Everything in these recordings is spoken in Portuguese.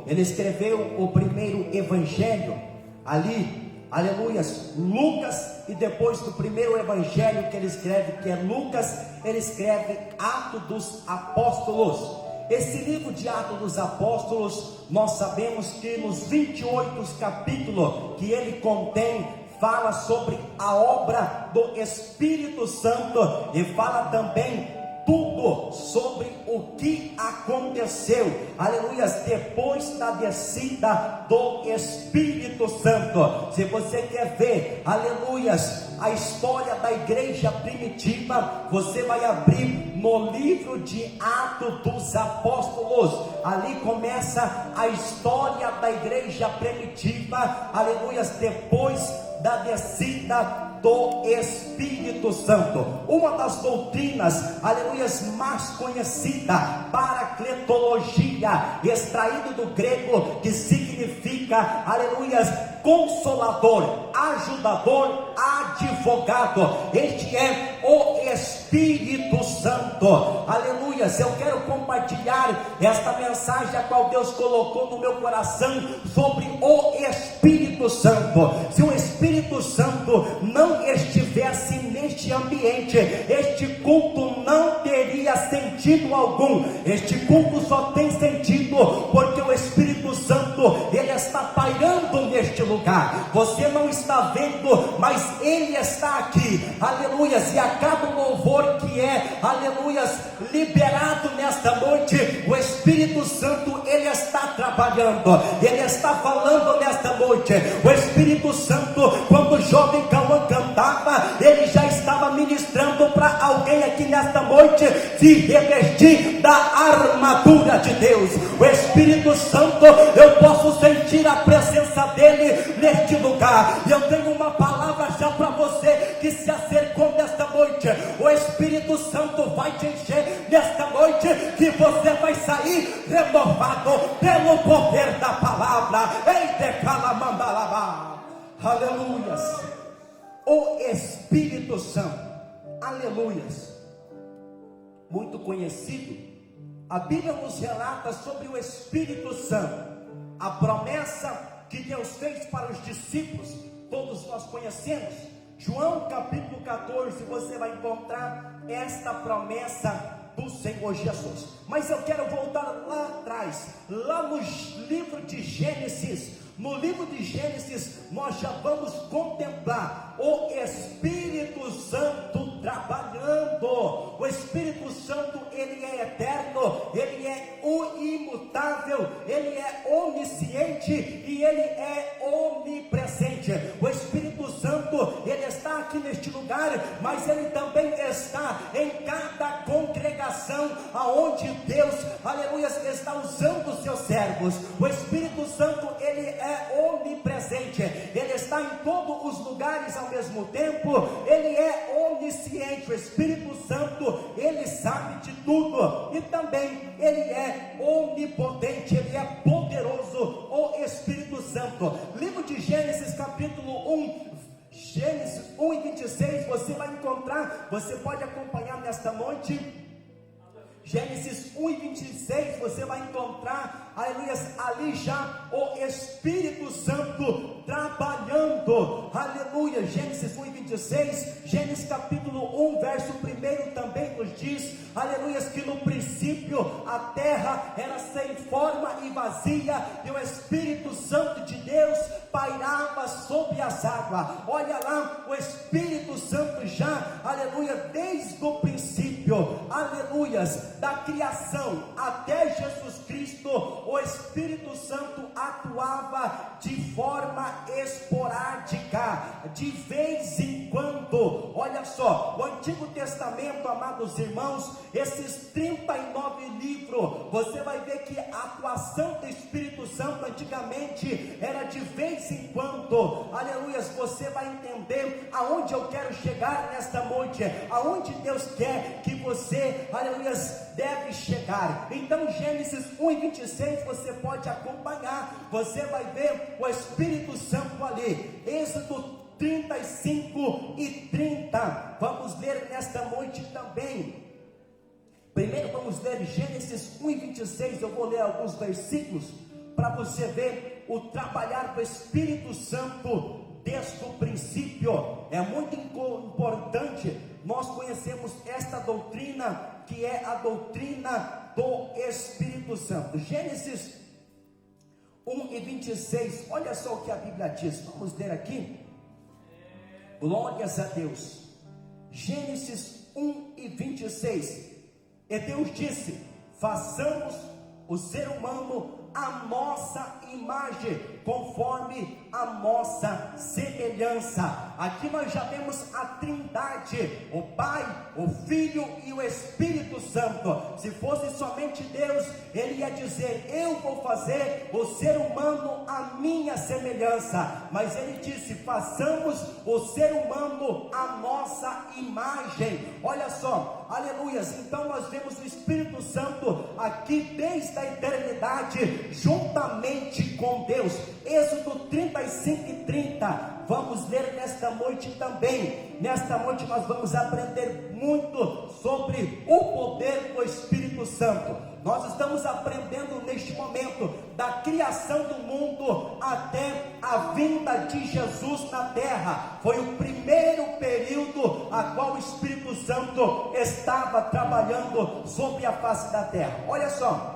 ele escreveu o primeiro evangelho, ali, aleluias, Lucas, e depois do primeiro evangelho que ele escreve, que é Lucas, ele escreve Atos dos Apóstolos. Esse livro de Atos dos Apóstolos, nós sabemos que nos 28 capítulos que ele contém, fala sobre a obra do Espírito Santo, e fala também tudo sobre o que aconteceu, aleluias, depois da descida do Espírito Santo. Se você quer ver, aleluias, a história da igreja primitiva, você vai abrir no livro de Atos dos Apóstolos. Ali começa a história da igreja primitiva, aleluias, depois da descida do Espírito Santo. Uma das doutrinas, aleluias, mais conhecida, paracletologia, extraído do grego, que significa, aleluias, consolador, ajudador, advogado. Este é o Espírito Santo, aleluias. Eu quero compartilhar esta mensagem a qual Deus colocou no meu coração sobre o Espírito Santo. Se o Espírito Santo não estivesse neste ambiente, este culto não teria sentido algum. Este culto só tem sentido porque o Espírito Santo, ele está pairando neste lugar. Você não está vendo, mas ele está aqui, aleluias. E a cada louvor que é, aleluias, liberado nesta noite, o Espírito Santo, ele está trabalhando, ele está falando nesta noite. O Espírito Santo, quando o jovem Cauã cantava, ele já estava ministrando para alguém aqui nesta noite se revestir da armadura de Deus. O Espírito Santo, eu posso sentir a presença dele neste lugar. Eu tenho uma palavra já para você que se acercou nesta noite. O Espírito Santo vai te encher nesta noite, que você vai sair renovado pelo poder da palavra. Eite calamandalabá. Aleluias. O Espírito Santo, aleluias, muito conhecido. A Bíblia nos relata sobre o Espírito Santo, a promessa que Deus fez para os discípulos, todos nós conhecemos. João capítulo 14, você vai encontrar esta promessa do Senhor Jesus. Mas eu quero voltar lá atrás, lá no livro de Gênesis. No livro de Gênesis, nós já vamos contemplar o Espírito Santo trabalhando. O Espírito Santo, ele é eterno, ele é imutável, ele é onisciente e ele é onipresente. O Espírito Santo, ele está aqui neste lugar, mas ele também está em cada congregação aonde Deus, aleluia, está usando os seus servos. O Espírito Santo, ele é onipresente, ele está em todos os lugares ao mesmo tempo, ele é onisciente. O Espírito Santo, ele sabe de tudo e também ele é onipotente, ele é poderoso. O Espírito Santo, livro de Gênesis capítulo 1, Gênesis 1 e 26, você vai encontrar, você pode acompanhar nesta noite. Gênesis 1 e 26, você vai encontrar, aleluia, ali já o Espírito Santo trabalhando, aleluia. Gênesis 1 e 26, Gênesis capítulo 1, verso 1 também nos diz, aleluia, que no princípio a terra era sem forma e vazia, e o Espírito Santo de Deus pairava sobre as águas. Olha lá, o Espírito Santo já, aleluia, desde o princípio, aleluias, da criação até Jesus Cristo, o Espírito Santo atuava de forma esporádica, de vez em quando. Olha só, o Antigo Testamento, amados irmãos, esses 39 livros, você vai ver que a atuação do Espírito Santo antigamente era de vez em quando. Aleluia, você vai entender aonde eu quero chegar nesta noite, aonde Deus quer que você, aleluia, deve chegar. Então Gênesis 1 e 26 você pode acompanhar, você vai ver o Espírito Santo ali. Êxodo 35 e 30, vamos ler nesta noite também. Primeiro vamos ler Gênesis 1 e 26, eu vou ler alguns versículos para você ver o trabalhar do Espírito Santo desde o princípio. É muito importante nós conhecermos esta doutrina, que é a doutrina do Espírito Santo. Gênesis 1:26, olha só o que a Bíblia diz, vamos ler aqui. Glórias a Deus. Gênesis 1:26, e Deus disse: façamos o ser humano a nossa imagem, conforme a nossa semelhança. Aqui nós já vemos a Trindade, o Pai, o Filho e o Espírito Santo. Se fosse somente Deus, ele ia dizer: eu vou fazer o ser humano a minha semelhança. Mas ele disse: façamos o ser humano a nossa imagem. Olha só, aleluias. Então nós vemos o Espírito Santo aqui desde a eternidade, juntamente com Deus. Êxodo 35:30, vamos ler nesta noite também. Nesta noite nós vamos aprender muito sobre o poder do Espírito Santo. Nós estamos aprendendo neste momento da criação do mundo até a vinda de Jesus na terra. Foi o primeiro período a qual o Espírito Santo estava trabalhando sobre a face da terra. Olha só,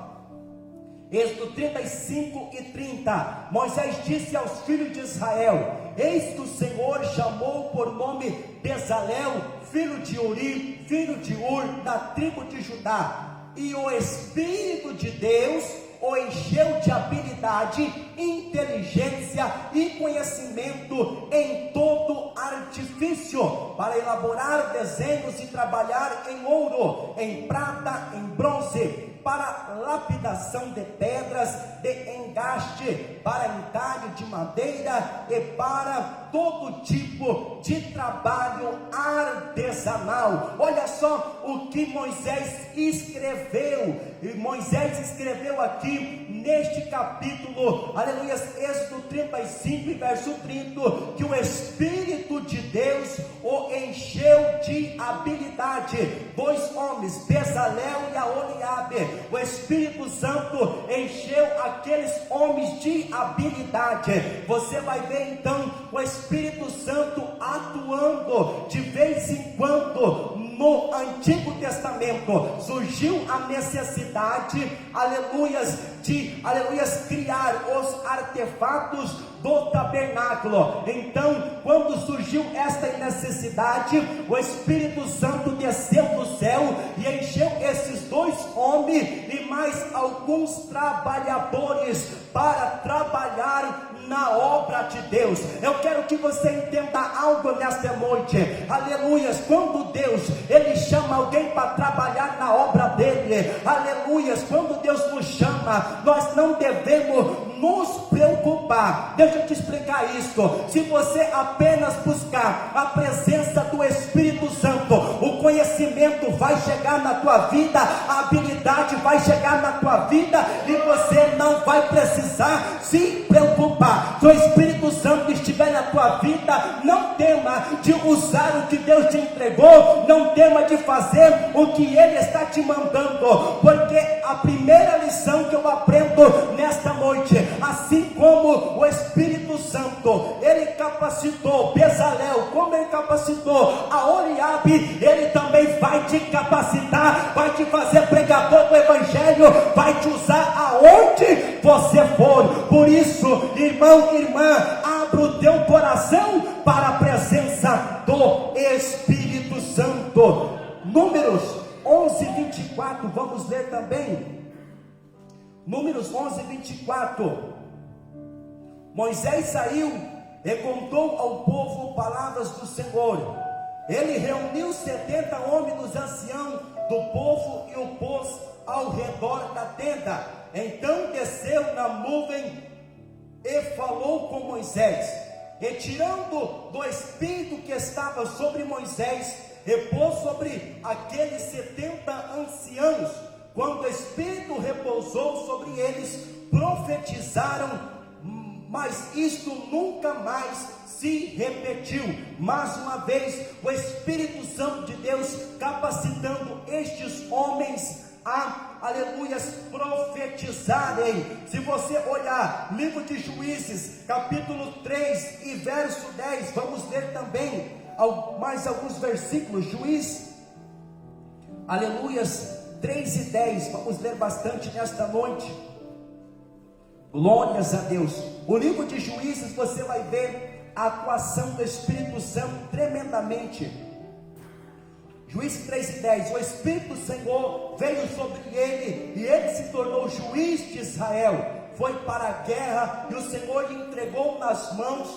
Êxodo 35:30, Moisés disse aos filhos de Israel: eis que o Senhor chamou por nome Bezalel, filho de Uri, filho de Ur, da tribo de Judá, e o Espírito de Deus o encheu de habilidade, inteligência e conhecimento em todo artifício, para elaborar desenhos e trabalhar em ouro, em prata, em bronze, para lapidação de pedras de engaste, para entalho de madeira e para todo tipo de trabalho artesanal. Olha só o que Moisés escreveu. E Moisés escreveu aqui neste capítulo, aleluia, Êxodo 35, verso 30, que o Espírito de Deus o encheu de habilidade. Dois homens, Bezalel e Aholiabe, o Espírito Santo encheu aqueles homens de habilidade. Você vai ver então o Espírito Santo atuando de vez em quando. No Antigo Testamento surgiu a necessidade, aleluias, de, aleluias, criar os artefatos do tabernáculo. Então, quando surgiu esta necessidade, o Espírito Santo desceu do céu e encheu esses dois homens e mais alguns trabalhadores para trabalhar na obra de Deus. Eu quero que você entenda algo nesta noite, aleluias. Quando Deus, ele chama alguém para trabalhar na obra dele, aleluias, quando Deus nos chama, nós não devemos nos preocupar. Deixa eu te explicar isso. Se você apenas buscar a presença do Espírito Santo, o conhecimento vai chegar na tua vida, a habilidade vai chegar na tua vida e você não vai precisar se preocupar. Se o Espírito Santo estiver na tua vida, não tema de usar o que Deus te entregou, não tema de fazer o que Ele está te mandando, porque a primeira lição que eu aprendo nesta noite, assim como o Espírito Santo, ele capacitou Bezalel, como ele capacitou Aholiabe, ele também vai te capacitar, vai te fazer pregador do Evangelho, vai te usar aonde você for. Por isso, irmão, irmã, abra o teu coração para a presença do Espírito Santo. Números 11:24, vamos ler também. Números 11:24. Moisés saiu e contou ao povo palavras do Senhor. Ele reuniu 70 homens dos anciãos do povo e o pôs ao redor da tenda. Então desceu na nuvem e falou com Moisés, e tirando do Espírito que estava sobre Moisés, e pôs sobre aqueles 70 anciãos. Quando o Espírito repousou sobre eles, profetizaram, mas isto nunca mais se repetiu. Mais uma vez, o Espírito Santo de Deus capacitando estes homens a, aleluias, profetizarem. Se você olhar, livro de Juízes, capítulo 3 e verso 10, vamos ler também mais alguns versículos. Juízes, aleluias, 3 e 10, vamos ler bastante nesta noite. Glórias a Deus. O livro de Juízes, você vai ver a atuação do Espírito Santo tremendamente. Juízes 3 e 10, o Espírito do Senhor veio sobre ele, e ele se tornou juiz de Israel, foi para a guerra, e o Senhor lhe entregou nas mãos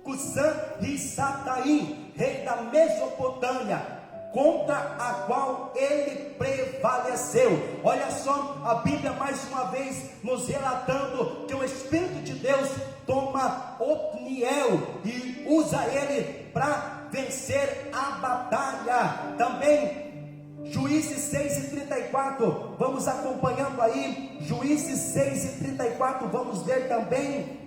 Cusã-Risataim, rei da Mesopotâmia, contra a qual ele prevaleceu. Olha só, a Bíblia mais uma vez nos relatando que o Espírito de Deus toma Otniel e usa ele para vencer a batalha. Também Juízes 6 e 34, vamos acompanhando aí, Juízes 6 e 34, vamos ler também.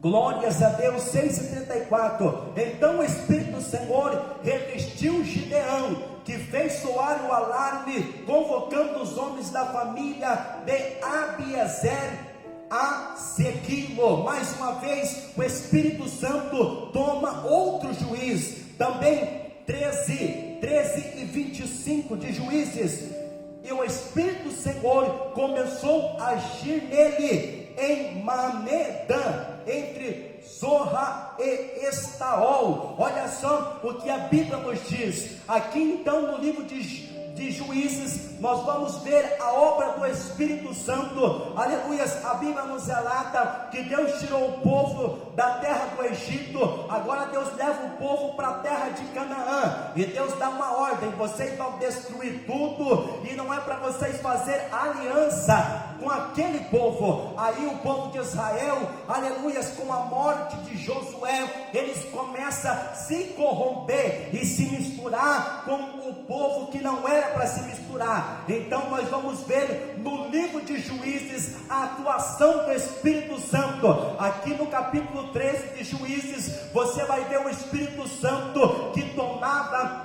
Glórias a Deus, 6 e 34. Então o Espírito do Senhor revestiu Gideão, que fez soar o alarme, convocando os homens da família de Abiezer a segui-lo. Mais uma vez, o Espírito Santo toma outro juiz. Também 13 e 25 de Juízes. E o Espírito do Senhor começou a agir nele em Mamedã, entre Zorra e Estaol. Olha só o que a Bíblia nos diz. Aqui então no livro de Juízes, nós vamos ver a obra do Espírito Santo. Aleluias, a Bíblia nos relata que Deus tirou o povo da terra do Egito. Agora Deus leva o povo para a terra de Canaã, e Deus dá uma ordem: vocês vão destruir tudo, e não é para vocês fazer aliança com aquele povo. Aí o povo de Israel, aleluias, com a morte de Josué, eles começam a se corromper e se misturar com o povo que não era para se misturar. Então nós vamos ver no livro de Juízes a atuação do Espírito Santo. Aqui no capítulo 13 de Juízes, você vai ver o Espírito Santo que tomava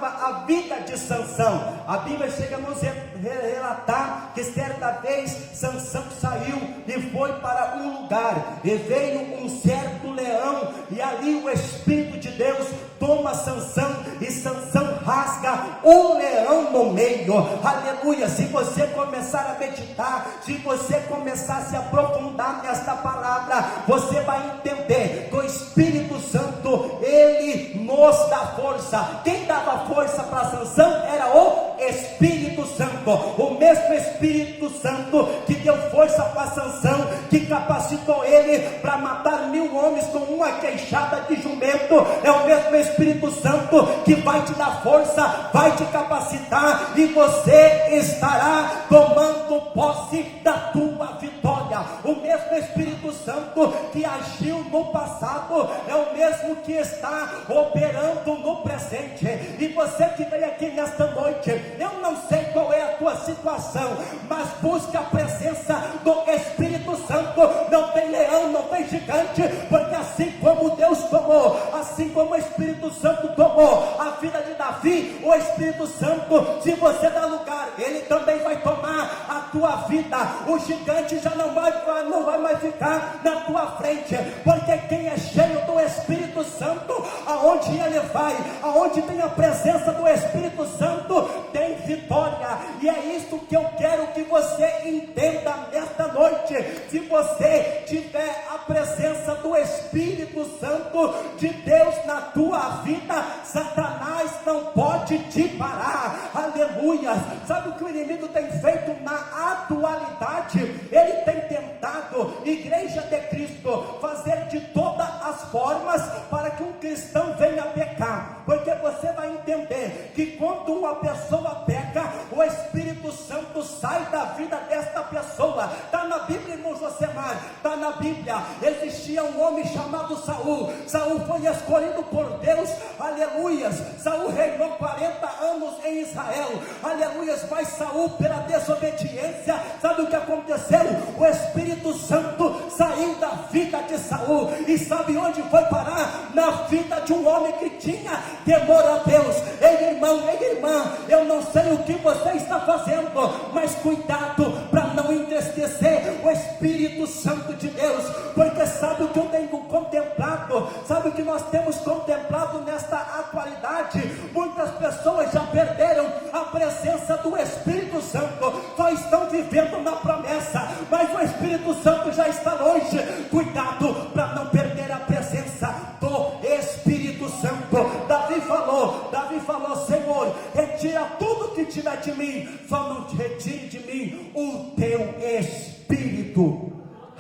a vida de Sansão. A Bíblia chega a nos relatar que certa vez Sansão saiu e foi para um lugar, e veio um certo leão, e ali o Espírito de Deus toma Sansão, e Sansão rasga o leão no meio. Aleluia. Se você começar a meditar, se você começar a se aprofundar nesta palavra, você vai entender que o Espírito Santo, ele nos dá força. Quem dava força para Sansão era o Espírito Santo. O mesmo Espírito Santo que deu força para Sansão, que capacitou ele para matar 1000 homens com uma queixada de jumento, é o mesmo Espírito Santo que vai te dar força, vai te capacitar, e você estará tomando posse da tua vitória. O mesmo Espírito Santo que agiu no passado é o mesmo que está operando no presente. E você que vem aqui nesta noite, eu não sei qual é a tua situação, mas busca a presença do Espírito Santo. Não tem leão, não tem gigante, porque assim como Deus tomou, assim como o Espírito Santo tomou a vida de Davi, o Espírito Santo, se você dá lugar, ele também vai tomar a tua vida. O gigante já não vai mais ficar na tua frente, porque quem é cheio do Espírito Santo, aonde ele vai, aonde tem a presença do Espírito Santo, tem vitória. E é isso que eu quero que você entenda nesta noite. Se você tiver a presença do Espírito Santo de Deus na tua vida, Satanás não pode te parar. Aleluia. Sabe o que o inimigo tem feito na atualidade? Ele tem tentado, Igreja de Cristo, fazer de todas as formas para que um cristão venha pecar, porque você vai entender que quando uma pessoa peca, o Espírito Santo sai da vida desta pessoa. Está na Bíblia, irmão Josemar, está na Bíblia. Existia um homem chamado Saul. Saul foi escolhido por Deus, aleluias. Saul reinou 40 anos em Israel, aleluias. Mas Saul, pela desobediência, sabe o que aconteceu? O Espírito Santo saiu da vida de Saul. E sabe onde foi parar? Na vida de um homem que tinha temor a Deus. Ei, irmão, ei, irmã, eu não sei o que você está fazendo, mas cuidado para não entristecer o Espírito Santo de Deus, porque sabe o que eu tenho contemplado, sabe o que nós temos contemplado nesta atualidade? Muitas pessoas já perderam a presença do Espírito Santo, só estão vivendo na promessa, mas o Espírito Santo já está longe. Cuidado para não perder a presença do Espírito Santo. Davi falou, Senhor, retira tudo que tiver de mim, só não retire de mim o teu Espírito.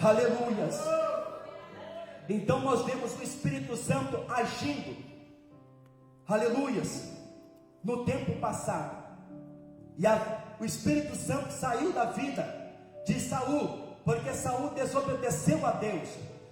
Aleluias. Então nós vemos o Espírito Santo agindo, aleluias, no tempo passado. E o Espírito Santo saiu da vida de Saul, porque Saul desobedeceu a Deus.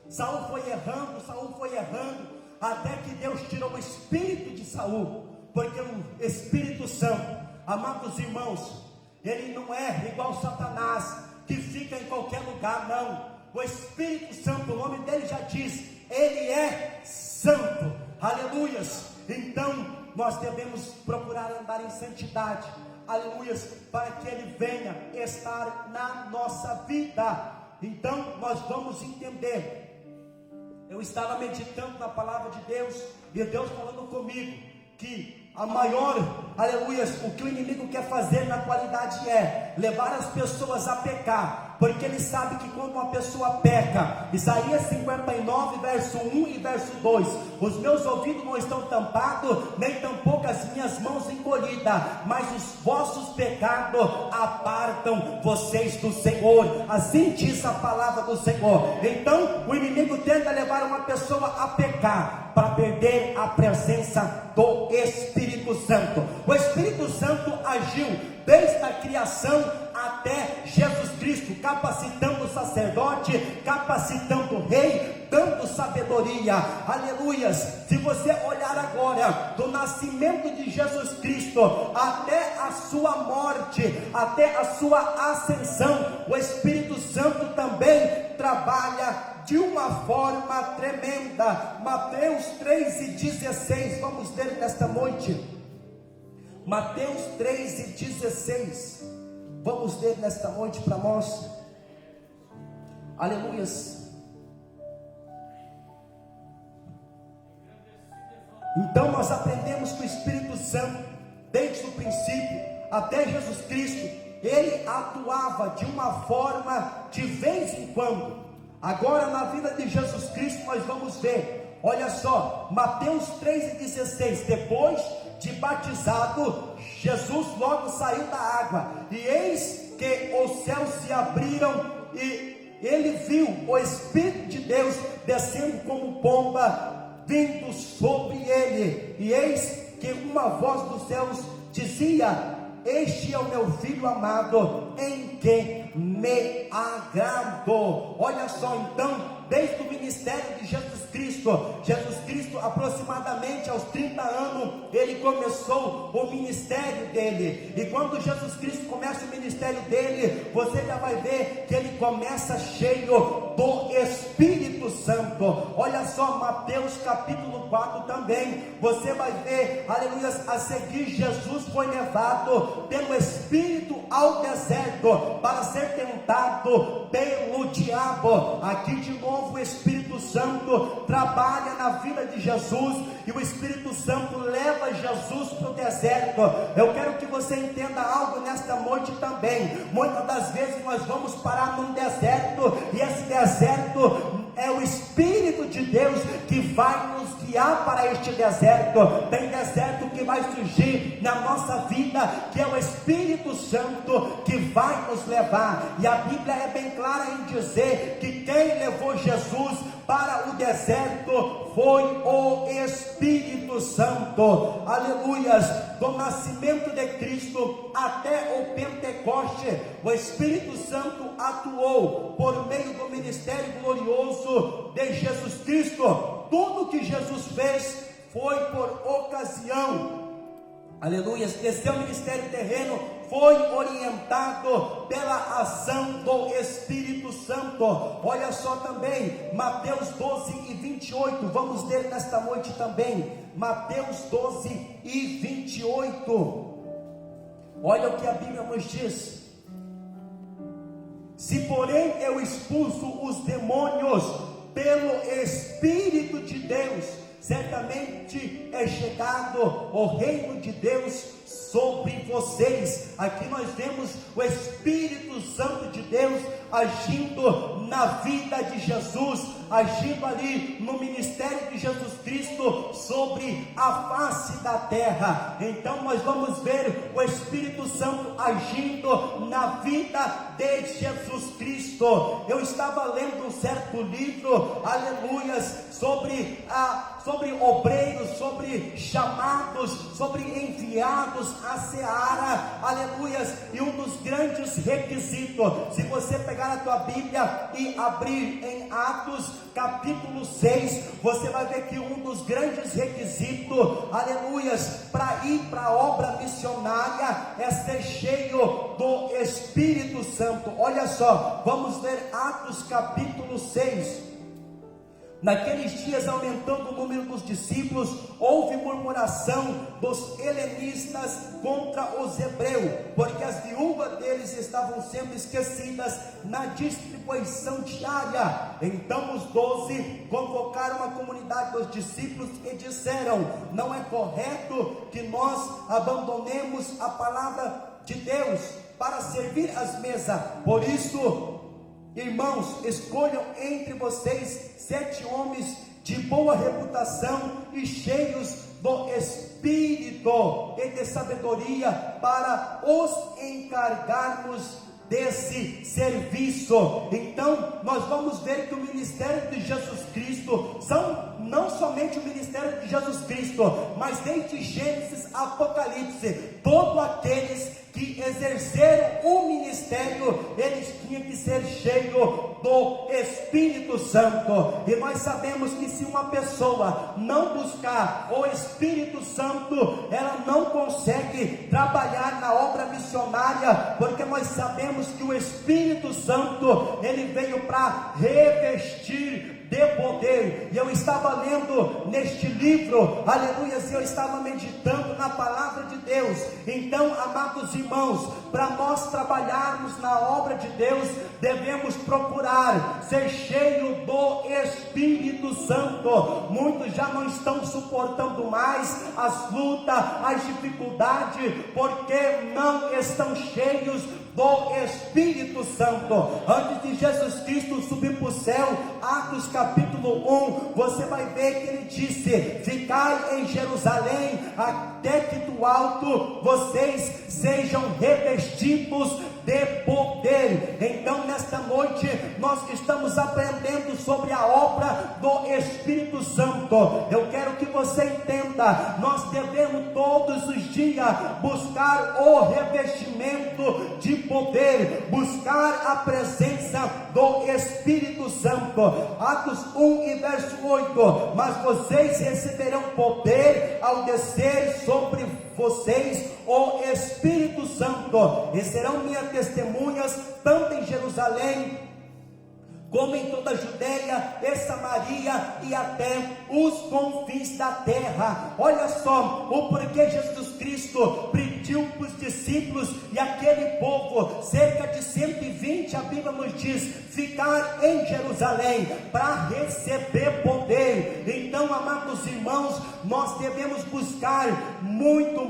Saul foi errando, até que Deus tirou o espírito de Saul, porque o Espírito Santo, amados irmãos, ele não é igual Satanás, que fica em qualquer lugar, não. O Espírito Santo, o nome dele já diz, ele é santo, aleluias. Então nós devemos procurar andar em santidade, aleluias, para que ele venha estar na nossa vida. Então nós vamos entender. Eu estava meditando na palavra de Deus, e Deus falando comigo, que a maior, aleluias, o que o inimigo quer fazer na atualidade é levar as pessoas a pecar, porque ele sabe que quando uma pessoa peca, Isaías 59, verso 1 e verso 2, os meus ouvidos não estão tampados, nem tampouco as minhas mãos encolhidas, mas os vossos pecados apartam vocês do Senhor, assim diz a palavra do Senhor. Então o inimigo tenta levar uma pessoa a pecar, para perder a presença do Espírito Santo. O Espírito Santo agiu desde a criação até Jesus Cristo, capacitando o sacerdote, capacitando o rei, dando sabedoria, aleluias. Se você olhar agora, do nascimento de Jesus Cristo até a sua morte, até a sua ascensão, o Espírito Santo também trabalha de uma forma tremenda. Mateus 3:16, vamos ler nesta noite. Mateus 3:16, vamos ler nesta noite para nós, aleluias. Então nós aprendemos que o Espírito Santo, desde o princípio até Jesus Cristo, ele atuava de uma forma de vez em quando. Agora na vida de Jesus Cristo nós vamos ver, olha só, Mateus 3:16, depois de batizado, Jesus logo saiu da água, e eis que os céus se abriram, e ele viu o Espírito de Deus descendo como pomba, vindo sobre ele, e eis que uma voz dos céus dizia: este é o meu filho amado, em que me agrado. Olha só, então, desde o ministério de Jesus Cristo, aproximadamente aos 30 anos, ele começou o ministério dele. E quando Jesus Cristo começa o ministério dele, você já vai ver que ele começa cheio do Espírito Santo. Olha só, Mateus capítulo 4 também, você vai ver, aleluia, a seguir Jesus foi levado pelo Espírito ao deserto para ser tentado pelo diabo. Aqui de novo o Espírito Santo trabalha na vida de Jesus, e o Espírito Santo leva Jesus para o deserto. Eu quero que você entenda algo nesta noite também. Muitas das vezes nós vamos parar num deserto, e esse deserto é o Espírito de Deus que vai nos guiar para este deserto. Tem deserto que vai surgir na nossa vida, que é o Espírito Santo que vai nos levar. E a Bíblia é bem clara em dizer que quem levou Jesus para o deserto foi o Espírito Santo, aleluias. Do nascimento de Cristo até o Pentecoste, o Espírito Santo atuou por meio do ministério glorioso de Jesus Cristo. Tudo que Jesus fez foi por ocasião, aleluia, esse seu ministério terreno foi orientado pela ação do Espírito Santo. Santo. Olha só também, Mateus 12 e 28, vamos ler nesta noite também, Mateus 12 e 28, olha o que a Bíblia nos diz: se porém eu expulso os demônios pelo Espírito de Deus, certamente é chegado o reino de Deus sobre vocês. Aqui nós vemos o Espírito Santo de Deus agindo na vida de Jesus, agindo ali no ministério de Jesus Cristo sobre a face da terra. Então nós vamos ver o Espírito Santo agindo na vida de Jesus Cristo. Eu estava lendo um certo livro, aleluias, sobre obreiros, sobre chamados, sobre enviados à seara, aleluias, e um dos grandes requisitos, se você pegar a tua Bíblia e abrir em Atos capítulo 6, você vai ver que um dos grandes requisitos, aleluias, para ir para a obra missionária é ser cheio do Espírito Santo. Olha só, vamos ler Atos capítulo 6. Naqueles dias, aumentando o número dos discípulos, houve murmuração dos helenistas contra os hebreus, porque as viúvas deles estavam sendo esquecidas na distribuição diária. Então os 12 convocaram a comunidade dos discípulos e disseram: não é correto que nós abandonemos a palavra de Deus para servir as mesas. Por isso, irmãos, escolham entre vocês 7 homens de boa reputação e cheios do Espírito e de sabedoria, para os encargarmos desse serviço. Então nós vamos ver que o ministério de Jesus Cristo não somente o ministério de Jesus Cristo, mas desde Gênesis a Apocalipse, todos aqueles que exerceram o ministério, eles tinham que ser cheios do Espírito Santo. E nós sabemos que se uma pessoa não buscar o Espírito Santo, ela não consegue trabalhar na obra missionária, porque nós sabemos que o Espírito Santo, ele veio para revestir de poder. E eu estava lendo neste livro, aleluia, e eu estava meditando na palavra de Deus. Então, amados irmãos, para nós trabalharmos na obra de Deus, devemos procurar ser cheio do Espírito Santo. Muitos já não estão suportando mais as lutas, as dificuldades, porque não estão cheios do Espírito Santo. Antes de Jesus Cristo subir para o céu, Atos capítulo 1, você vai ver que ele disse: ficai em Jerusalém até que do alto vocês sejam revestidos de poder. Então nesta noite nós que estamos aprendendo sobre a obra do Espírito Santo, eu quero que você entenda, nós devemos todos os dias buscar o revestimento de poder, buscar a presença do Espírito Santo. Atos 1 e verso 8: mas vocês receberão poder ao descer sobre vocês o Espírito Santo, e serão minhas testemunhas tanto em Jerusalém como em toda a Judeia e Samaria e até os confins da terra. Olha só o porquê Jesus Cristo pediu para os discípulos e aquele povo, cerca de 120, a Bíblia nos diz, ficar em Jerusalém para receber poder. Então, amados irmãos, nós devemos buscar muito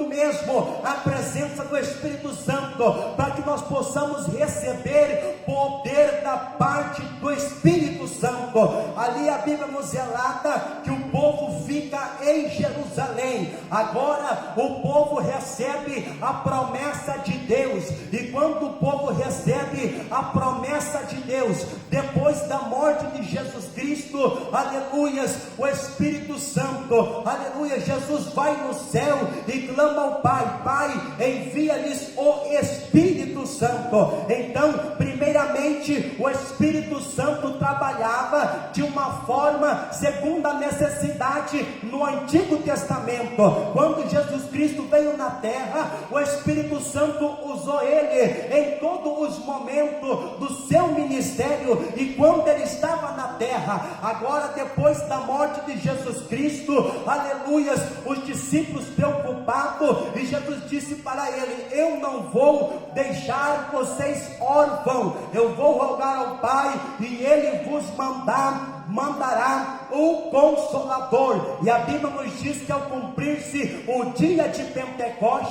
mesmo a presença do Espírito Santo, para que nós possamos receber poder da parte do Espírito Santo. Ali a Bíblia nos relata que o povo fica em Jerusalém. Agora o povo recebe a promessa de Deus, e quando o povo recebe a promessa de Deus, depois da morte de Jesus Cristo, aleluias, o Espírito Santo, aleluia, Jesus vai no céu e clama ao Pai: Pai, envia-lhes o Espírito Santo. Então, primeiramente, o Espírito Santo trabalhava de uma forma uma segunda necessidade no Antigo Testamento. Quando Jesus Cristo veio na terra, o Espírito Santo usou ele em todos os momentos do seu ministério. E quando ele estava na terra, agora depois da morte de Jesus Cristo, aleluias, os discípulos preocupados, e Jesus disse para ele: eu não vou deixar vocês órfãos, eu vou rogar ao Pai, e ele vos mandará o Consolador. E a Bíblia nos diz que ao cumprir-se o dia de Pentecoste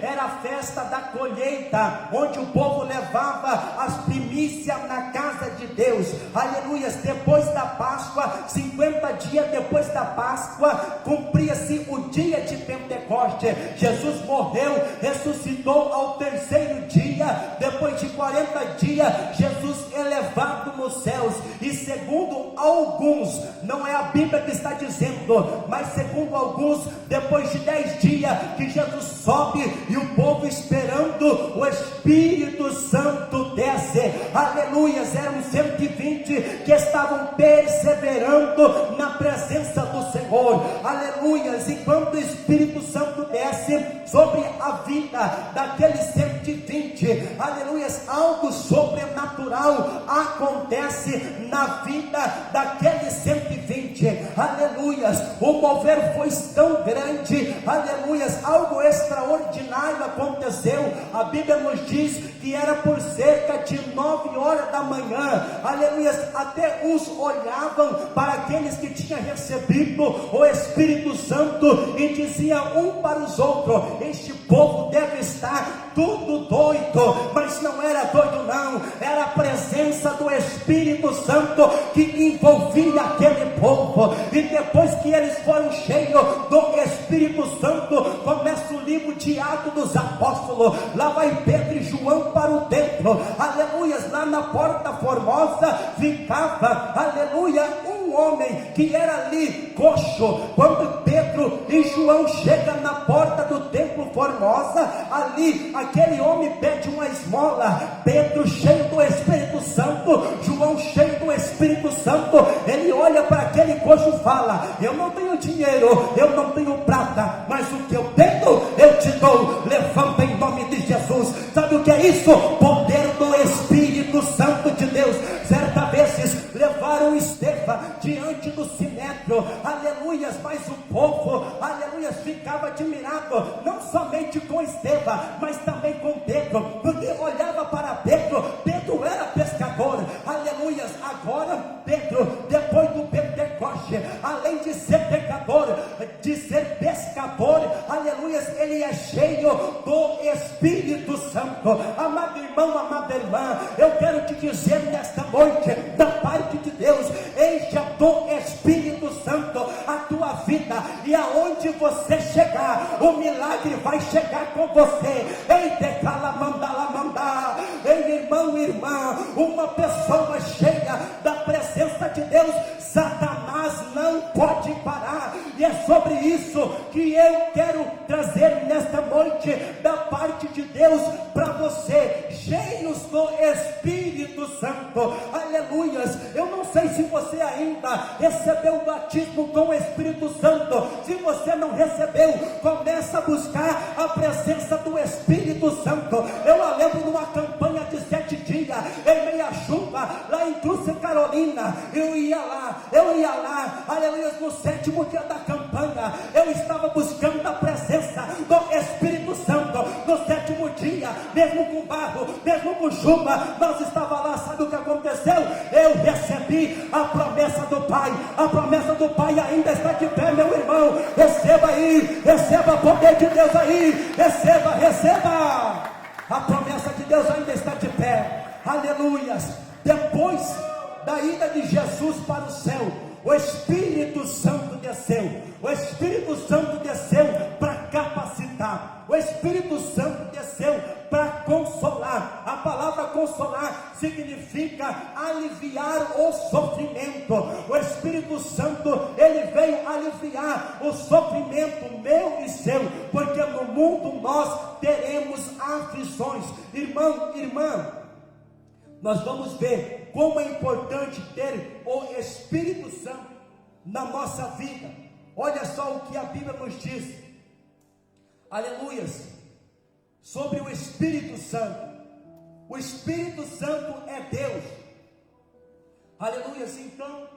era a festa da colheita, onde o povo levava as primícias na casa de Deus, aleluias. Depois da Páscoa, 50 dias depois da Páscoa, cumpria-se o dia de Pentecoste. Jesus morreu, ressuscitou ao terceiro dia. Depois de 40 dias, Jesus é levado nos céus. E segundo alguns, não é a Bíblia que está dizendo, mas segundo alguns, depois de 10 dias que Jesus sobe, e o povo esperando, o Espírito Santo desce, aleluias. Eram 120 que estavam perseverando na presença do Senhor, aleluias. E quando o Espírito Santo desce sobre a vida daqueles 120, aleluias, algo sobrenatural acontece na vida daqueles 120, aleluias. O mover foi tão grande, aleluias, algo extraordinário aconteceu. A Bíblia nos diz que era por cerca de 9 horas da manhã, aleluias. Até uns olhavam para aqueles que tinham recebido o Espírito Santo e diziam um para os outros: este povo deve estar tudo doido. Mas não era doido não, era a presença do Espírito Santo que envolvia aquele povo. E depois que eles foram cheios do Espírito Santo, começa o livro de Atos dos Apóstolos. Lá vai Pedro e João para o templo, aleluias. Lá na Porta Formosa ficava, aleluia, um homem que era ali coxo. Quando Pedro e João chegam na porta do templo Formosa, ali aquele homem pede uma esmola. Pedro cheio do Espírito Santo, João cheio do Espírito Santo, ele olha para aquele coxo e fala: eu não tenho dinheiro, eu não tenho prata, mas o que eu tenho eu te dou, levanta em nome de Jesus. Sabe o que é isso? Poder do Espírito Santo de Deus. Certa vez levaram Estevão diante do sinédrio, aleluias, mas o povo, aleluias, ficava admirado, não somente com Estevão, mas também com Pedro, porque olhava para Pedro. Pedro era pescador, aleluias. Agora Pedro, depois do Pentecoste, além de ser pecador, de ser pescador, aleluias, ele é cheio do Espírito Santo. Amado irmão, amada irmã, eu quero te dizer nesta noite, da parte de Deus, encha do Espírito Santo a tua vida, e aonde você chegar, o milagre vai chegar com você. Ei, irmão, irmã, uma pessoa cheia da presença de Deus, Satanás não pode parar. E é sobre isso que eu quero trazer nesta noite, da parte de Deus para você, cheios do Espírito Santo, aleluias. Eu não sei se você ainda recebeu o batismo com o Espírito Santo. Se você não recebeu, começa a buscar a presença do Espírito Santo. Eu lembro de uma campanha de 7 dias, em meia chuva, lá em Cruz, Carolina. Eu ia lá, aleluia. No 7º dia da campanha, eu estava buscando a presença do Espírito Santo. No 7º dia, mesmo com barro, mesmo com chuva, nós estávamos lá. Sabe o que aconteceu? Eu recebi a promessa do Pai. A promessa do Pai ainda está de pé, meu irmão. Receba aí, receba o poder de Deus aí, receba. A promessa de Deus ainda está de pé, aleluias. Depois da ida de Jesus para o céu, o Espírito Santo desceu. O Espírito Santo desceu para capacitar. O Espírito Santo desceu para consolar. A palavra consolar significa aliviar o sofrimento. O Espírito Santo, ele veio aliviar o sofrimento meu e seu, porque no mundo nós teremos aflições. Irmão, irmã, nós vamos ver como é importante ter o Espírito Santo na nossa vida. Olha só o que a Bíblia nos diz, aleluias, sobre o Espírito Santo. O Espírito Santo é Deus, aleluias. Então,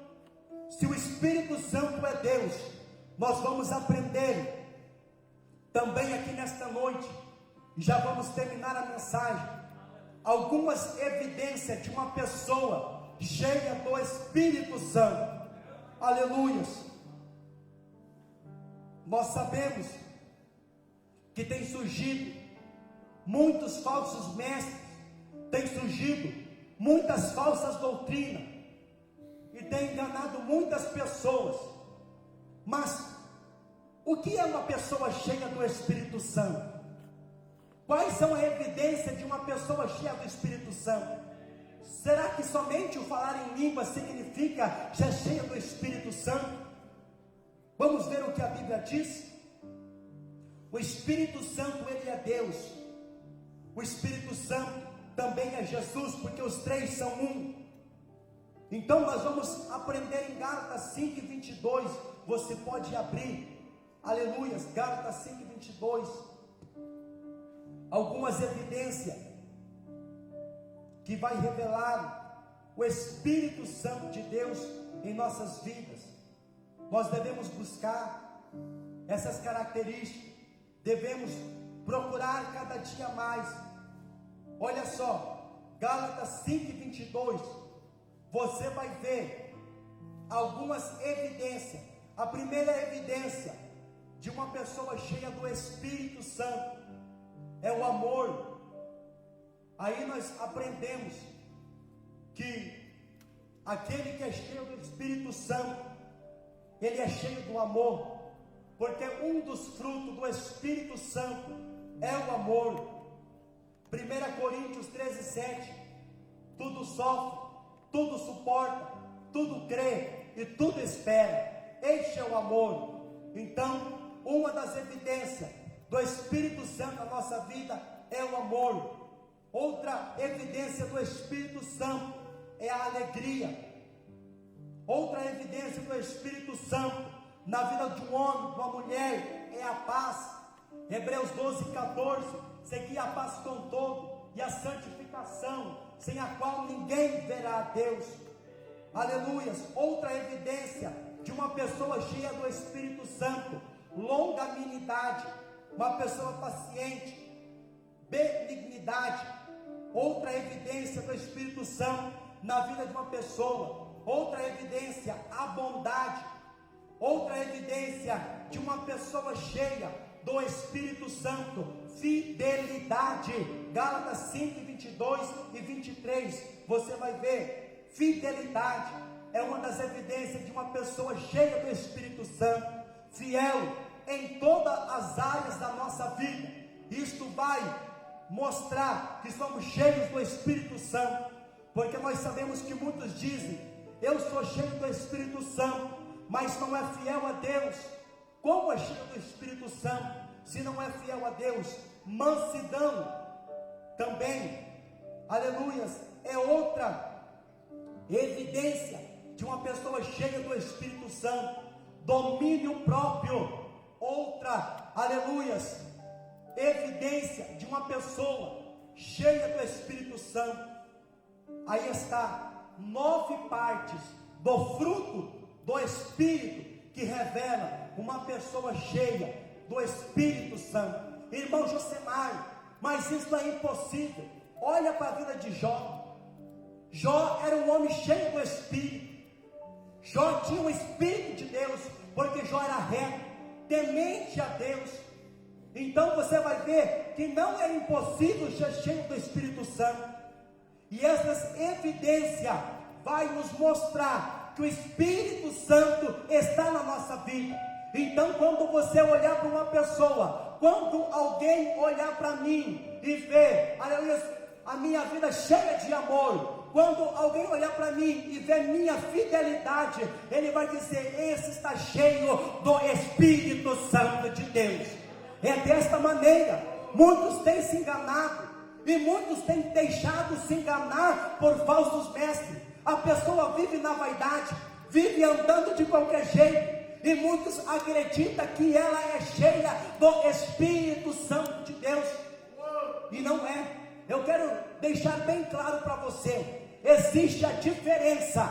se o Espírito Santo é Deus, nós vamos aprender também aqui nesta noite, já vamos terminar a mensagem, algumas evidências de uma pessoa cheia do Espírito Santo, aleluias. Nós sabemos que tem surgido muitos falsos mestres, tem surgido muitas falsas doutrinas, e tem enganado muitas pessoas. Mas o que é uma pessoa cheia do Espírito Santo? Quais são a evidência de uma pessoa cheia do Espírito Santo? Será que somente o falar em língua significa ser cheia do Espírito Santo? Vamos ver o que a Bíblia diz. O Espírito Santo, ele é Deus. O Espírito Santo também é Jesus, porque os três são um. Então nós vamos aprender em Gálatas 5:22. Você pode abrir, aleluias, Gálatas 5:22. Algumas evidências que vai revelar o Espírito Santo de Deus em nossas vidas. Nós devemos buscar essas características, devemos procurar cada dia mais. Olha só, Gálatas 5:22, você vai ver algumas evidências. A primeira evidência de uma pessoa cheia do Espírito Santo é o amor. Aí nós aprendemos que aquele que é cheio do Espírito Santo, ele é cheio do amor, porque um dos frutos do Espírito Santo é o amor. 1 Coríntios 13:7, tudo sofre, tudo suporta, tudo crê e tudo espera. Este é o amor. Então, uma das evidências do Espírito Santo na nossa vida é o amor. Outra evidência do Espírito Santo é a alegria. Outra evidência do Espírito Santo na vida de um homem, de uma mulher, é a paz. Hebreus 12:14, segui a paz com todo e a santificação, sem a qual ninguém verá a Deus. Aleluias. Outra evidência de uma pessoa cheia do Espírito Santo, longanimidade, uma pessoa paciente, benignidade. Outra evidência do Espírito Santo na vida de uma pessoa. Outra evidência, a bondade. Outra evidência de uma pessoa cheia do Espírito Santo, fidelidade. Gálatas 5:22 e 23, você vai ver, fidelidade é uma das evidências de uma pessoa cheia do Espírito Santo, fiel em todas as áreas da nossa vida. Isto vai mostrar que somos cheios do Espírito Santo, porque nós sabemos que muitos dizem: eu sou cheio do Espírito Santo, mas não é fiel a Deus. Como é cheio do Espírito Santo, se não é fiel a Deus? Mansidão também, aleluias, é outra evidência de uma pessoa cheia do Espírito Santo. Domínio próprio, outra, aleluias, evidência de uma pessoa cheia do Espírito Santo. Aí está 9 partes do fruto do Espírito que revela uma pessoa cheia do Espírito Santo. Irmão Josemar, mas isso é impossível. Olha para a vida de Jó. Jó era um homem cheio do Espírito. Jó tinha o Espírito de Deus, porque Jó era reto, temente a Deus. Então você vai ver que não é impossível ser cheio do Espírito Santo. E essas evidências vai nos mostrar que o Espírito Santo está na nossa vida. Então, quando você olhar para uma pessoa, quando alguém olhar para mim e ver, aleluia, a minha vida cheia de amor, quando alguém olhar para mim e ver minha fidelidade, ele vai dizer: esse está cheio do Espírito Santo de Deus. É desta maneira, muitos têm se enganado E muitos têm deixado se enganar por falsos mestres. A pessoa vive na vaidade, vive andando de qualquer jeito. E muitos acreditam que ela é cheia do Espírito Santo de Deus. E não é. Eu quero deixar bem claro para você. Existe a diferença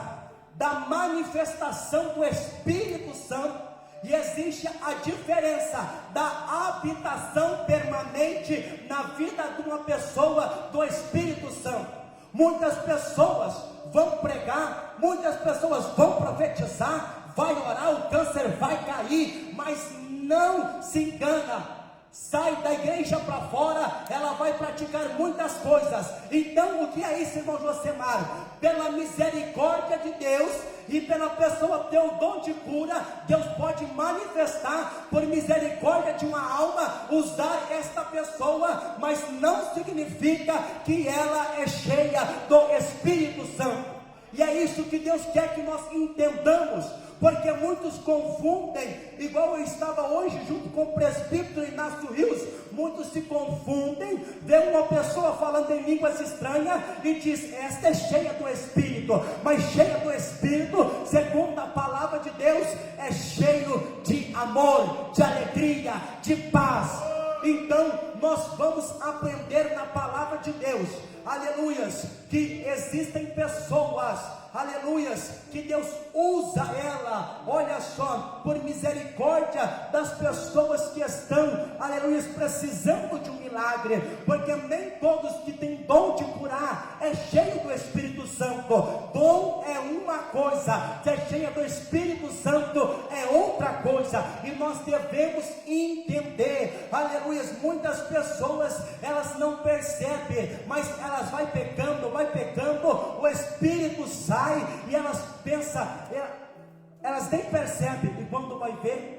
da manifestação do Espírito Santo. E existe a diferença da habitação permanente na vida de uma pessoa do Espírito Santo. Muitas pessoas vão pregar, muitas pessoas vão profetizar, vai orar, o câncer vai cair, mas não se engana. Sai da igreja para fora, ela vai praticar muitas coisas. Então o que é isso, irmão Josemar? Pela misericórdia de Deus e pela pessoa ter o dom de cura, Deus pode manifestar por misericórdia de uma alma, usar esta pessoa, mas não significa que ela é cheia do Espírito Santo. E é isso que Deus quer que nós entendamos, porque muitos confundem, igual eu estava hoje junto com o presbítero Inácio Rios, muitos se confundem, vê uma pessoa falando em línguas estranhas e diz, esta é cheia do Espírito, mas cheia do Espírito, segundo a palavra de Deus, é cheio de amor, de alegria, de paz. Então nós vamos aprender na palavra de Deus, aleluias, que existem pessoas, aleluias, que Deus usa ela, olha só, por misericórdia das pessoas que estão, aleluias, precisando de um milagre, porque nem todos que têm dom de curar é cheio do Espírito Santo. Dom é uma coisa, ser cheia do Espírito Santo é outra coisa, e nós devemos entender, aleluias, muitas pessoas, elas não percebem, mas elas vai pecando, o Espírito sai, e elas pensam, elas nem percebem, e quando vai ver,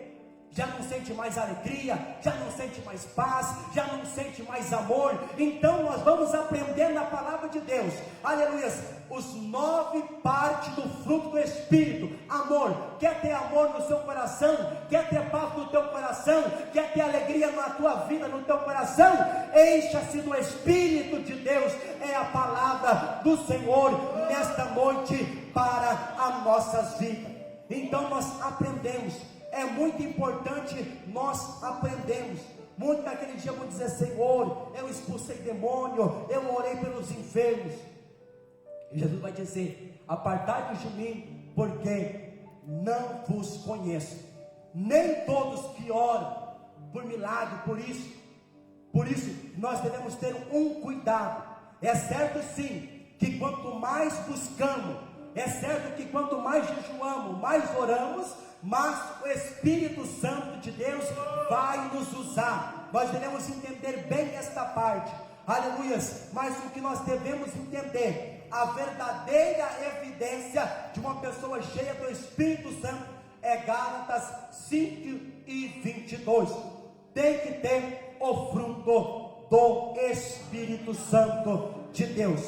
já não sente mais alegria, já não sente mais paz, já não sente mais amor. Então nós vamos aprender na palavra de Deus, aleluia, os 9 partes do fruto do Espírito. Amor, quer ter amor no seu coração, quer ter paz no teu coração, quer ter alegria na tua vida, no teu coração, encha-se do Espírito de Deus. É a palavra do Senhor nesta noite para as nossas vidas. Então nós aprendemos, é muito importante nós aprendemos. Muito naquele dia vão dizer, Senhor, eu expulsei demônio, eu orei pelos enfermos, e Jesus vai dizer, apartai-vos de mim, porque não vos conheço. Nem todos que oram por milagre, por isso nós devemos ter um cuidado. É certo sim, que quanto mais buscamos, é certo que quanto mais jejuamos, mais oramos, mas o Espírito Santo de Deus vai nos usar. Nós devemos entender bem esta parte, aleluias. Mas o que nós devemos entender, a verdadeira evidência de uma pessoa cheia do Espírito Santo é Gálatas 5:22. Tem que ter o fruto do Espírito Santo de Deus.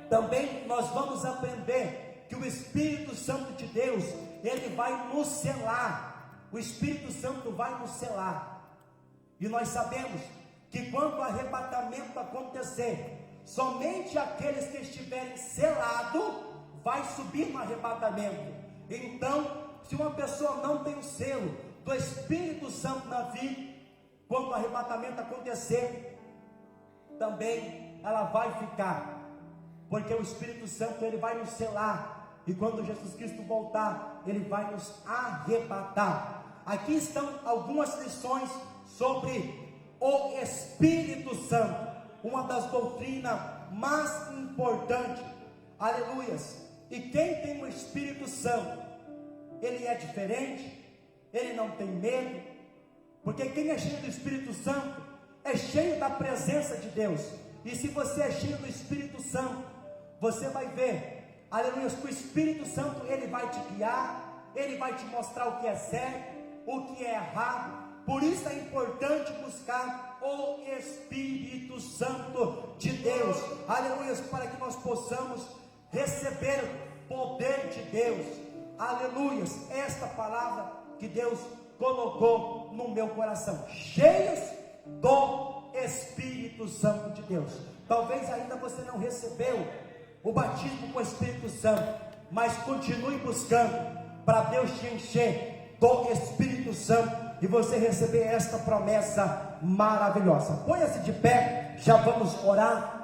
Também nós vamos aprender que o Espírito Santo de Deus, ele vai nos selar. O Espírito Santo vai nos selar. E nós sabemos que quando o arrebatamento acontecer, somente aqueles que estiverem selados vai subir no arrebatamento. Então, se uma pessoa não tem o selo do Espírito Santo na vida, quando o arrebatamento acontecer, também ela vai ficar, porque o Espírito Santo, ele vai nos selar. E quando Jesus Cristo voltar, ele vai nos arrebatar. Aqui estão algumas lições sobre o Espírito Santo, uma das doutrinas mais importantes, aleluias. E quem tem o Espírito Santo, ele é diferente, ele não tem medo, porque quem é cheio do Espírito Santo, é cheio da presença de Deus. E se você é cheio do Espírito Santo, você vai ver, aleluia, que o Espírito Santo, ele vai te guiar, ele vai te mostrar o que é certo, o que é errado. Por isso é importante buscar o Espírito Santo de Deus, aleluia, para que nós possamos receber poder de Deus, aleluia. Esta palavra que Deus colocou no meu coração, cheios do Espírito Santo de Deus. Talvez ainda você não recebeu o batismo com o Espírito Santo, mas continue buscando para Deus te encher do Espírito Santo e você receber esta promessa maravilhosa. Ponha-se de pé, já vamos orar.